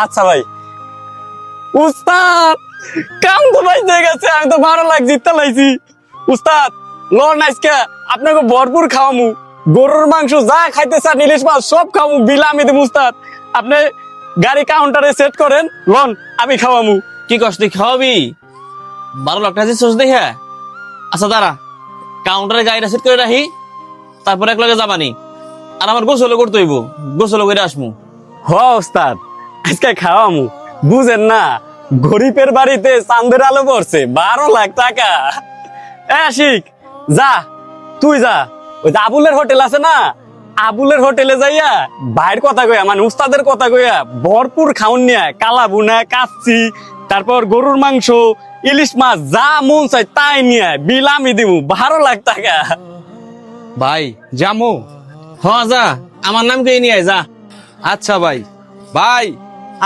আচ্ছা ভাই। উস্তাদ কাম তো বাইতে গেছে, আমি তো 12 লাখ জিততে লাইছি। উস্তাদ লন আজকে আপনাকে ভরপুর খাওয়ামু, গরুর মাংস যা খাইতে চান, ইলিশ মাছ সব খাওয়ামু, বিল আমি দেবো। উস্তাদ আপনি গাড়ি কাউন্টারে সেট করেন, লন আমি খাওয়ামু। কি কষ্ট তুই খাওয়াবি? 12 লাখ টাকা দিচ্ছিস দেখে? আচ্ছা দাঁড়া, কাউন্টারে গাড়িটা সেট করে রাখি, তারপরে এক লগে যাবানি। আর আমার গোসল করতে হইব, গোসল করে আসমু। হ উস্তাদ আজকে খাওয়ামু, বুঝেন না গরিবের বাড়িতে চাঁদের আলো পড়ছে, 12 লাখ টাকা। আশিক যা, তুই যা, ওই যে আবুলের হোটেল আছে না, আবুলের হোটেলে যাইয়া ভাইয়ের কথা কইয়া, মানে উস্তাদের কথা কইয়া ভরপুর খাউন নিয়া, কালা বুনা, কাচ্চি, তারপর গরুর মাংস, ইলিশ মাছ যা মন চাই তাই নিয়ে বিল আমি দিব, 12 লাখ টাকা। ভাই জামু। হ যা, আমার নাম কে নিয়ে আয়, যা। আচ্ছা ভাই। ভাই